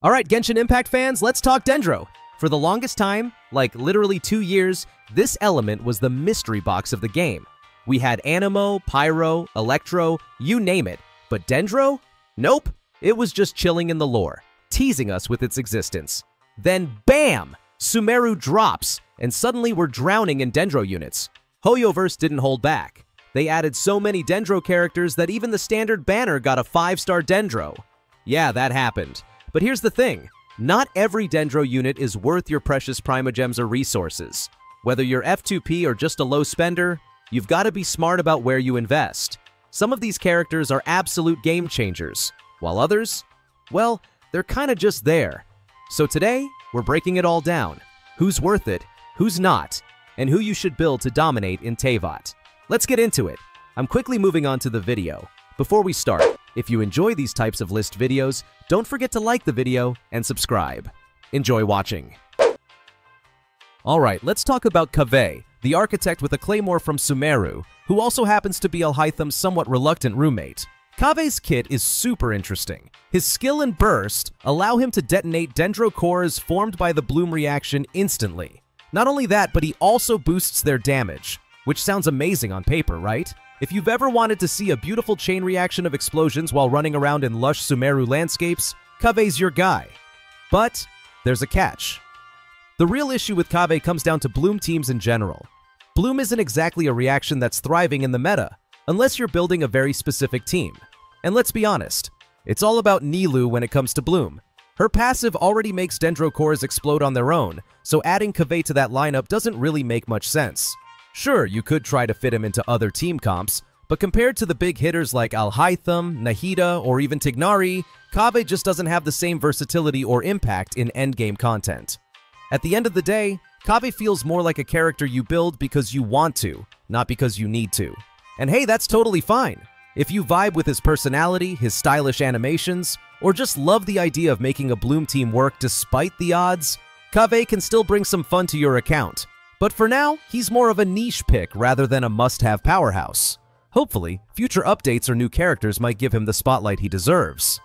Alright, Genshin Impact fans, let's talk Dendro. For the longest time, like literally 2 years, this element was the mystery box of the game. We had Animo, Pyro, Electro, you name it. But Dendro? Nope. It was just chilling in the lore, teasing us with its existence. Then BAM! Sumeru drops, and suddenly we're drowning in Dendro units. Hoyoverse didn't hold back. They added so many Dendro characters that even the standard banner got a 5-star Dendro. Yeah, that happened. But here's the thing. Not every Dendro unit is worth your precious Primogems or resources. Whether you're F2P or just a low spender, you've got to be smart about where you invest. Some of these characters are absolute game changers, while others, well, they're kind of just there. So today, we're breaking it all down. Who's worth it, who's not, and who you should build to dominate in Teyvat. Let's get into it. I'm quickly moving on to the video. Before we start, if you enjoy these types of list videos, don't forget to like the video and subscribe. Enjoy watching. Alright, let's talk about Klee, the architect with a claymore from Sumeru, who also happens to be Alham's somewhat reluctant roommate. Klee's kit is super interesting. His skill and burst allow him to detonate Dendro cores formed by the bloom reaction instantly. Not only that, but he also boosts their damage, which sounds amazing on paper, right? If you've ever wanted to see a beautiful chain reaction of explosions while running around in lush Sumeru landscapes, Klee's your guy. But there's a catch. The real issue with Klee comes down to bloom teams in general. Bloom isn't exactly a reaction that's thriving in the meta, unless you're building a very specific team. And let's be honest, it's all about Nilou when it comes to bloom. Her passive already makes Dendro cores explode on their own, so adding Klee to that lineup doesn't really make much sense. Sure, you could try to fit him into other team comps, but compared to the big hitters like Alham, Nita, or even Tigari, Klee just doesn't have the same versatility or impact in endgame content. At the end of the day, Klee feels more like a character you build because you want to, not because you need to. And hey, that's totally fine. If you vibe with his personality, his stylish animations, or just love the idea of making a bloom team work despite the odds, Klee can still bring some fun to your account. But for now, he's more of a niche pick rather than a must-have powerhouse. Hopefully, future updates or new characters might give him the spotlight he deserves.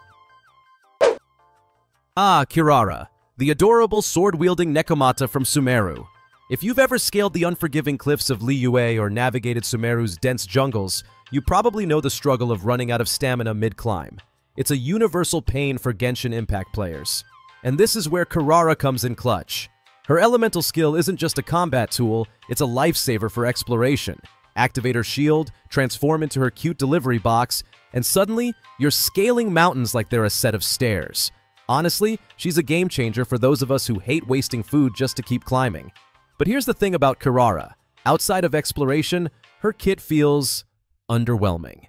Kirara, the adorable sword-wielding Nekomata from Sumeru. If you've ever scaled the unforgiving cliffs of Liyue or navigated Sumeru's dense jungles, you probably know the struggle of running out of stamina mid-climb. It's a universal pain for Genshin Impact players. And this is where Kirara comes in clutch. Her elemental skill isn't just a combat tool, it's a lifesaver for exploration. Activate her shield, transform into her cute delivery box, and suddenly, you're scaling mountains like they're a set of stairs. Honestly, she's a game changer for those of us who hate wasting food just to keep climbing. But here's the thing about Kirara. Outside of exploration, her kit feels underwhelming.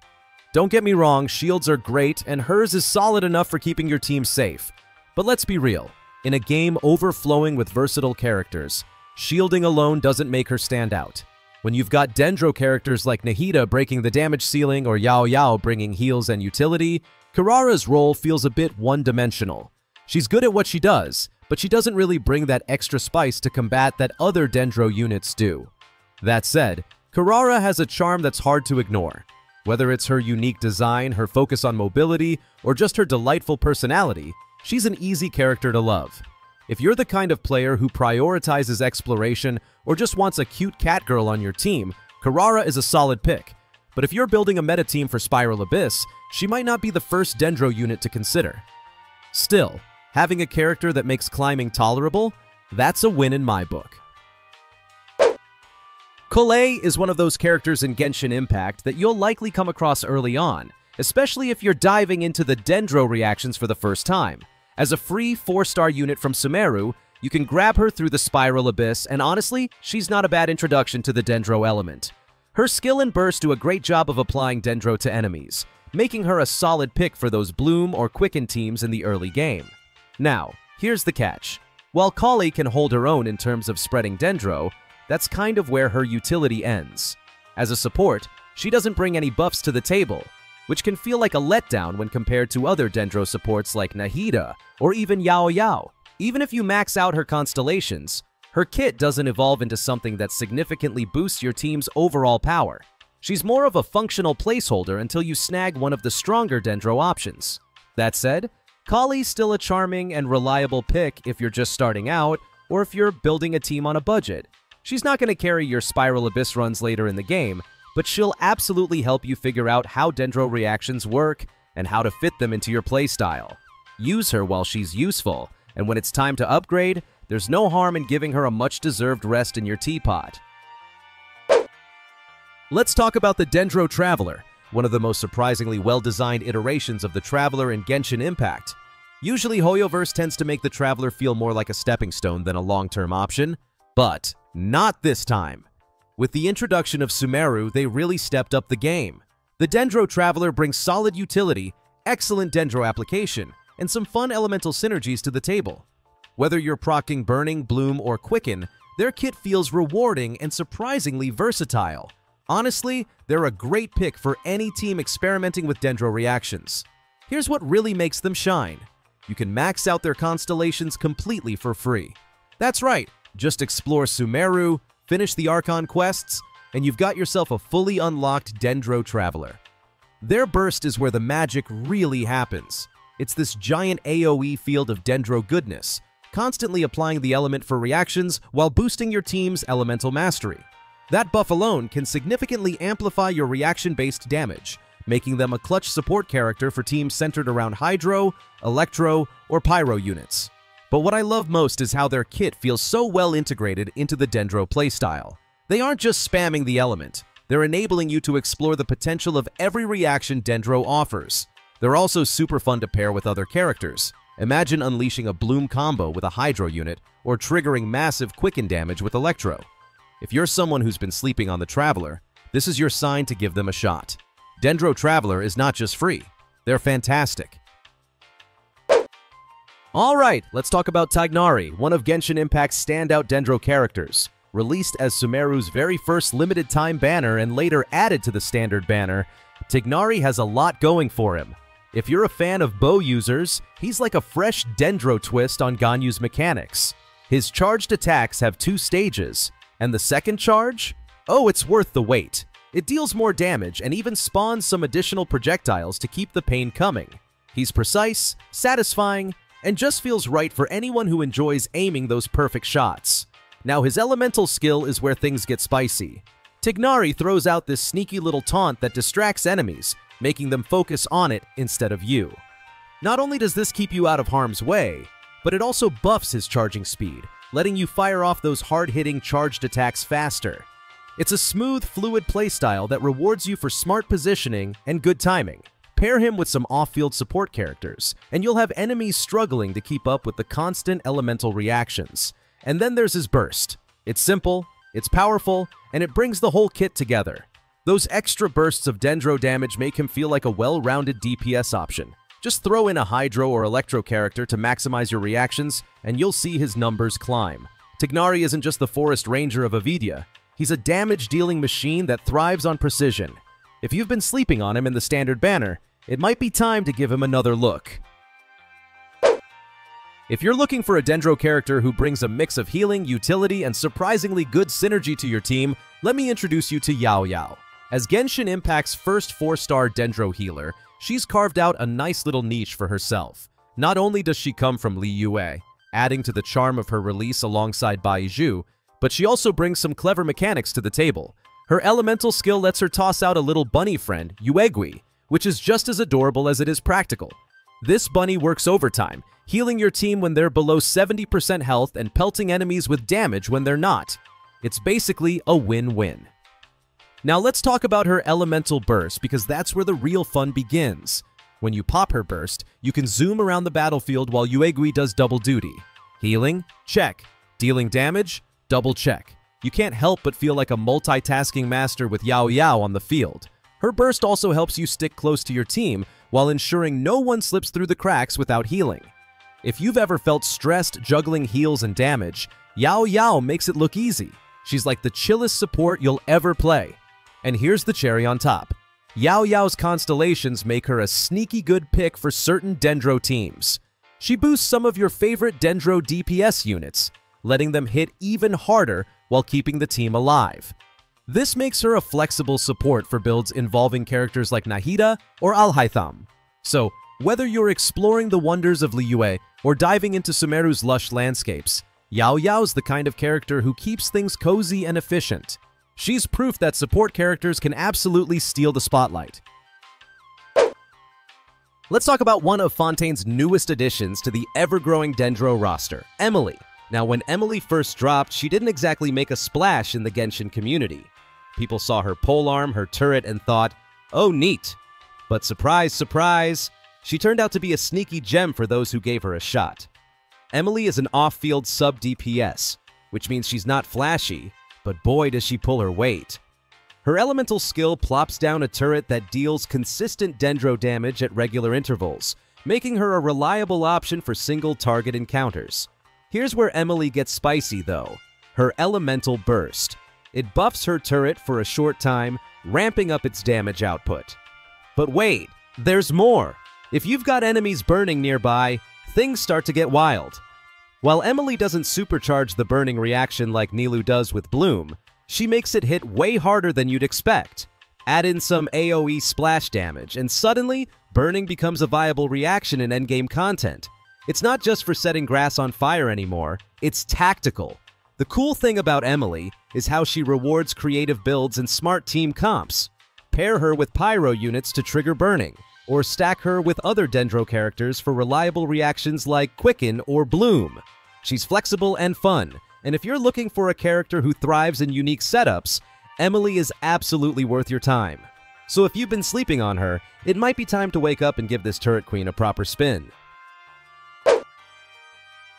Don't get me wrong, shields are great, and hers is solid enough for keeping your team safe. But let's be real. In a game overflowing with versatile characters, shielding alone doesn't make her stand out. When you've got Dendro characters like Nita breaking the damage ceiling or Yao bringing heals and utility, Kirara's role feels a bit one-dimensional. She's good at what she does, but she doesn't really bring that extra spice to combat that other Dendro units do. That said, Kirara has a charm that's hard to ignore. Whether it's her unique design, her focus on mobility, or just her delightful personality, she's an easy character to love. If you're the kind of player who prioritizes exploration or just wants a cute cat girl on your team, Kirara is a solid pick. But if you're building a meta team for Spiral Abyss, she might not be the first Dendro unit to consider. Still, having a character that makes climbing tolerable, that's a win in my book. Klee is one of those characters in Genshin Impact that you'll likely come across early on, especially if you're diving into the Dendro reactions for the first time. As a free 4-star unit from Sumeru, you can grab her through the Spiral Abyss, and honestly, she's not a bad introduction to the Dendro element. Her skill and burst do a great job of applying Dendro to enemies, making her a solid pick for those bloom or quicken teams in the early game. Now, here's the catch. While Klee can hold her own in terms of spreading Dendro, that's kind of where her utility ends. As a support, she doesn't bring any buffs to the table, which can feel like a letdown when compared to other Dendro supports like Nita or even Yao. Even if you max out her constellations, her kit doesn't evolve into something that significantly boosts your team's overall power. She's more of a functional placeholder until you snag one of the stronger Dendro options. That said, Klee's still a charming and reliable pick if you're just starting out, or if you're building a team on a budget. She's not going to carry your Spiral Abyss runs later in the game, but she'll absolutely help you figure out how Dendro reactions work and how to fit them into your playstyle. Use her while she's useful, and when it's time to upgrade, there's no harm in giving her a much-deserved rest in your teapot. Let's talk about the Dendro Traveler, one of the most surprisingly well-designed iterations of the Traveler in Genshin Impact. Usually, Hoyoverse tends to make the Traveler feel more like a stepping stone than a long-term option, but not this time. With the introduction of Sumeru, they really stepped up the game. The Dendro Traveler brings solid utility, excellent Dendro application, and some fun elemental synergies to the table. Whether you're proccing Burning, Bloom, or Quicken, their kit feels rewarding and surprisingly versatile. Honestly, they're a great pick for any team experimenting with Dendro reactions. Here's what really makes them shine. You can max out their constellations completely for free. That's right, just explore Sumeru, finish the Archon quests, and you've got yourself a fully unlocked Dendro Traveler. Their burst is where the magic really happens. It's this giant AoE field of Dendro goodness, constantly applying the element for reactions while boosting your team's elemental mastery. That buff alone can significantly amplify your reaction-based damage, making them a clutch support character for teams centered around Hydro, Electro, or Pyro units. But what I love most is how their kit feels so well integrated into the Dendro playstyle. They aren't just spamming the element, they're enabling you to explore the potential of every reaction Dendro offers. They're also super fun to pair with other characters. Imagine unleashing a Bloom combo with a Hydro unit, or triggering massive Quicken damage with Electro. If you're someone who's been sleeping on the Traveler, this is your sign to give them a shot. Dendro Traveler is not just free, they're fantastic. Alright, let's talk about Tigari, one of Genshin Impact's standout Dendro characters. Released as Sumeru's very first limited time banner and later added to the standard banner, Tigari has a lot going for him. If you're a fan of bow users, he's like a fresh Dendro twist on Ganyu's mechanics. His charged attacks have 2 stages, and the second charge? Oh, it's worth the wait. It deals more damage and even spawns some additional projectiles to keep the pain coming. He's precise, satisfying, and just feels right for anyone who enjoys aiming those perfect shots. Now his elemental skill is where things get spicy. Tigari throws out this sneaky little taunt that distracts enemies, making them focus on it instead of you. Not only does this keep you out of harm's way, but it also buffs his charging speed, letting you fire off those hard-hitting charged attacks faster. It's a smooth, fluid playstyle that rewards you for smart positioning and good timing. Pair him with some off-field support characters, and you'll have enemies struggling to keep up with the constant elemental reactions. And then there's his burst. It's simple, it's powerful, and it brings the whole kit together. Those extra bursts of Dendro damage make him feel like a well-rounded DPS option. Just throw in a Hydro or Electro character to maximize your reactions, and you'll see his numbers climb. Tigari isn't just the Forest Ranger of Avidia. He's a damage-dealing machine that thrives on precision. If you've been sleeping on him in the standard banner, it might be time to give him another look. If you're looking for a Dendro character who brings a mix of healing, utility, and surprisingly good synergy to your team, let me introduce you to Yao Yao. As Genshin Impact's first 4-star Dendro healer, she's carved out a nice little niche for herself. Not only does she come from Liyue, adding to the charm of her release alongside Baiju, but she also brings some clever mechanics to the table. Her elemental skill lets her toss out a little bunny friend, Yuegui, which is just as adorable as it is practical. This bunny works overtime, healing your team when they're below 70% health and pelting enemies with damage when they're not. It's basically a win-win. Now let's talk about her elemental burst, because that's where the real fun begins. When you pop her burst, you can zoom around the battlefield while Yuegui does double duty. Healing? Check. Dealing damage? Double check. You can't help but feel like a multitasking master with Yao Yao on the field. Her burst also helps you stick close to your team while ensuring no one slips through the cracks without healing. If you've ever felt stressed juggling heals and damage, Yao Yao makes it look easy. She's like the chillest support you'll ever play. And here's the cherry on top. Yao Yao's constellations make her a sneaky good pick for certain Dendro teams. She boosts some of your favorite Dendro DPS units, letting them hit even harder while keeping the team alive. This makes her a flexible support for builds involving characters like Nahida or Alham. So, Whether you're exploring the wonders of Liyue or diving into Sumeru's lush landscapes, Yao Yao's the kind of character who keeps things cozy and efficient. She's proof that support characters can absolutely steal the spotlight. Let's talk about one of Fontaine's newest additions to the ever-growing Dendro roster, Emily. Now, when Emily first dropped, she didn't exactly make a splash in the Genshin community. People saw her polearm, her turret, and thought, oh, neat. But surprise, surprise, she turned out to be a sneaky gem for those who gave her a shot. Emily is an off-field sub-DPS, which means she's not flashy, but boy does she pull her weight. Her elemental skill plops down a turret that deals consistent Dendro damage at regular intervals, making her a reliable option for single-target encounters. Here's where Emily gets spicy, though. Her elemental burst. It buffs her turret for a short time, ramping up its damage output. But wait, there's more! If you've got enemies burning nearby, things start to get wild. While Emily doesn't supercharge the burning reaction like Nilou does with Bloom, she makes it hit way harder than you'd expect. Add in some AoE splash damage, and suddenly, burning becomes a viable reaction in endgame content. It's not just for setting grass on fire anymore, it's tactical. The cool thing about Emily is how she rewards creative builds and smart team comps. Pair her with pyro units to trigger burning, or stack her with other Dendro characters for reliable reactions like Quicken or Bloom. She's flexible and fun, and if you're looking for a character who thrives in unique setups, Emily is absolutely worth your time. So if you've been sleeping on her, it might be time to wake up and give this turret queen a proper spin.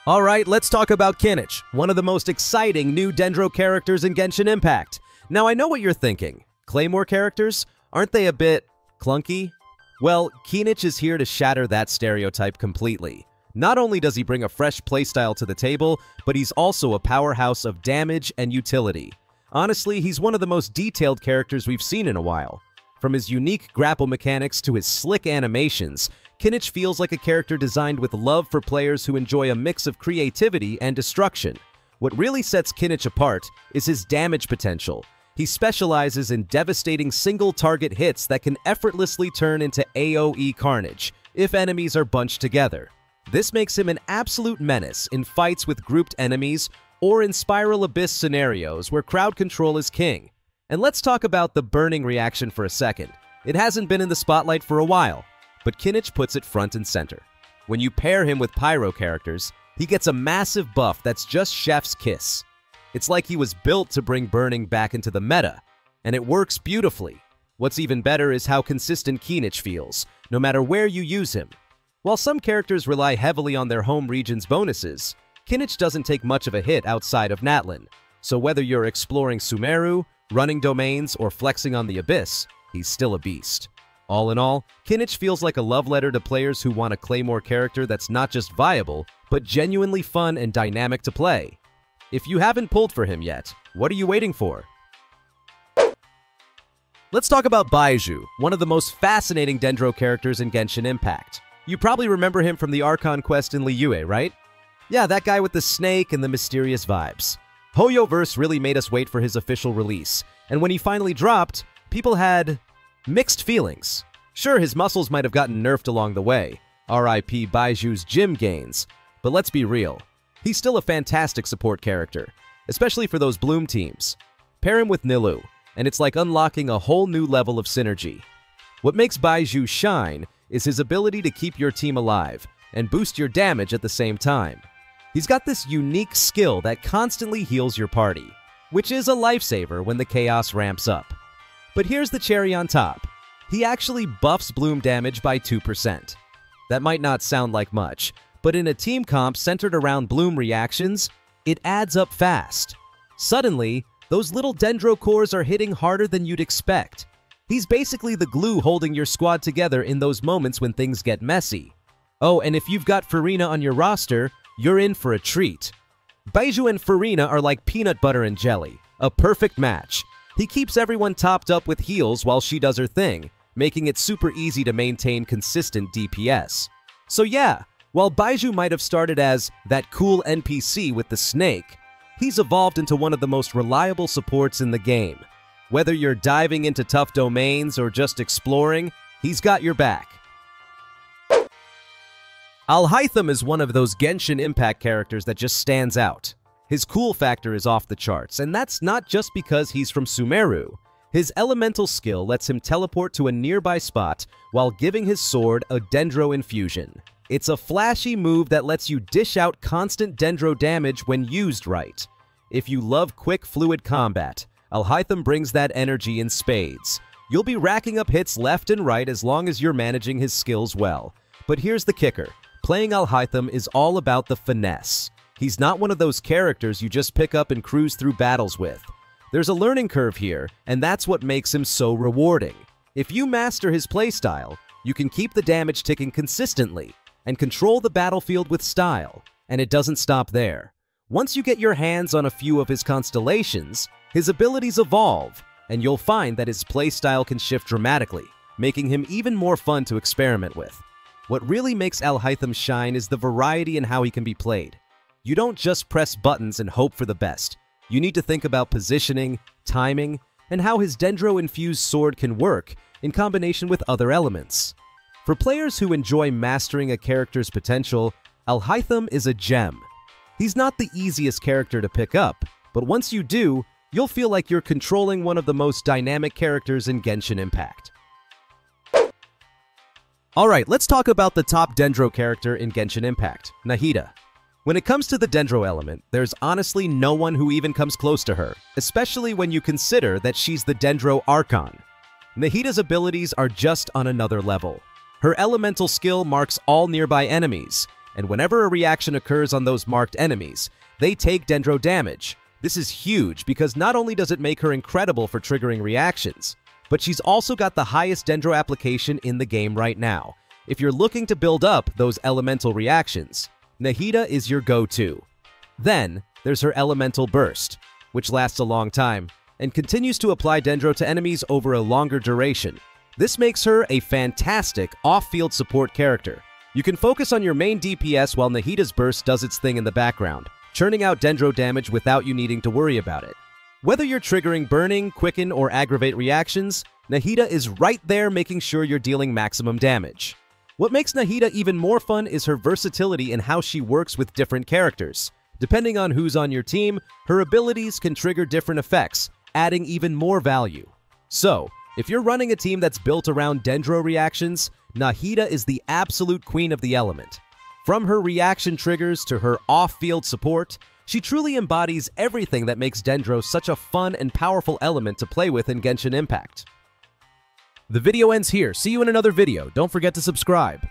Alright, let's talk about Kinich, one of the most exciting new Dendro characters in Genshin Impact. Now I know what you're thinking. Claymore characters? Aren't they a bit clunky? Well, Kinich is here to shatter that stereotype completely. Not only does he bring a fresh playstyle to the table, but he's also a powerhouse of damage and utility. Honestly, he's one of the most detailed characters we've seen in a while. From his unique grapple mechanics to his slick animations, Kinich feels like a character designed with love for players who enjoy a mix of creativity and destruction. What really sets Kinich apart is his damage potential. He specializes in devastating single-target hits that can effortlessly turn into AoE carnage if enemies are bunched together. This makes him an absolute menace in fights with grouped enemies or in Spiral Abyss scenarios where crowd control is king. And let's talk about the burning reaction for a second. It hasn't been in the spotlight for a while, but Kinich puts it front and center. When you pair him with pyro characters, he gets a massive buff that's just chef's kiss. It's like he was built to bring burning back into the meta, and it works beautifully. What's even better is how consistent Kinich feels, no matter where you use him. While some characters rely heavily on their home region's bonuses, Kinich doesn't take much of a hit outside of Natlan. So whether you're exploring Sumeru, running domains, or flexing on the Abyss, he's still a beast. All in all, Kinich feels like a love letter to players who want a Claymore character that's not just viable, but genuinely fun and dynamic to play. If you haven't pulled for him yet, what are you waiting for? Let's talk about Baiju, one of the most fascinating Dendro characters in Genshin Impact. You probably remember him from the Archon quest in Liyue, right? Yeah, that guy with the snake and the mysterious vibes. Hoyoverse really made us wait for his official release, and when he finally dropped, people had mixed feelings. Sure, his muscles might have gotten nerfed along the way, RIP Baiju's gym gains, but let's be real. He's still a fantastic support character, especially for those Bloom teams. Pair him with Nilou, and it's like unlocking a whole new level of synergy. What makes Baiju shine is his ability to keep your team alive and boost your damage at the same time. He's got this unique skill that constantly heals your party, which is a lifesaver when the chaos ramps up. But here's the cherry on top. He actually buffs Bloom damage by 2%. That might not sound like much, but in a team comp centered around Bloom reactions, it adds up fast. Suddenly, those little Dendro cores are hitting harder than you'd expect. He's basically the glue holding your squad together in those moments when things get messy. Oh, and if you've got Furina on your roster, you're in for a treat. Baiju and Furina are like peanut butter and jelly, a perfect match. He keeps everyone topped up with heals while she does her thing, making it super easy to maintain consistent DPS. So yeah, while Baiju might have started as that cool NPC with the snake, he's evolved into one of the most reliable supports in the game. Whether you're diving into tough domains or just exploring, he's got your back. Alham is one of those Genshin Impact characters that just stands out. His cool factor is off the charts, and that's not just because he's from Sumeru. His elemental skill lets him teleport to a nearby spot while giving his sword a Dendro infusion. It's a flashy move that lets you dish out constant Dendro damage when used right. If you love quick, fluid combat, Alham brings that energy in spades. You'll be racking up hits left and right as long as you're managing his skills well. But here's the kicker. Playing Alham is all about the finesse. He's not one of those characters you just pick up and cruise through battles with. There's a learning curve here, and that's what makes him so rewarding. If you master his playstyle, you can keep the damage ticking consistently and control the battlefield with style. And it doesn't stop there. Once you get your hands on a few of his constellations, his abilities evolve, and you'll find that his playstyle can shift dramatically, making him even more fun to experiment with. What really makes Alham shine is the variety in how he can be played. You don't just press buttons and hope for the best. You need to think about positioning, timing, and how his Dendro-infused sword can work in combination with other elements. For players who enjoy mastering a character's potential, Alham is a gem. He's not the easiest character to pick up, but once you do, you'll feel like you're controlling one of the most dynamic characters in Genshin Impact. Alright, let's talk about the top Dendro character in Genshin Impact, Nita. When it comes to the Dendro element, there's honestly no one who even comes close to her, especially when you consider that she's the Dendro Archon. Nita's abilities are just on another level. Her elemental skill marks all nearby enemies, and whenever a reaction occurs on those marked enemies, they take Dendro damage. This is huge because not only does it make her incredible for triggering reactions, but she's also got the highest Dendro application in the game right now. If you're looking to build up those elemental reactions, Nita is your go-to. Then, there's her elemental burst, which lasts a long time, and continues to apply Dendro to enemies over a longer duration. This makes her a fantastic off-field support character. You can focus on your main DPS while Nita's burst does its thing in the background, churning out Dendro damage without you needing to worry about it. Whether you're triggering burning, quicken, or aggravate reactions, Nita is right there making sure you're dealing maximum damage. What makes Nita even more fun is her versatility in how she works with different characters. Depending on who's on your team, her abilities can trigger different effects, adding even more value. So, if you're running a team that's built around Dendro reactions, Nita is the absolute queen of the element. From her reaction triggers to her off-field support, she truly embodies everything that makes Dendro such a fun and powerful element to play with in Genshin Impact. The video ends here. See you in another video. Don't forget to subscribe.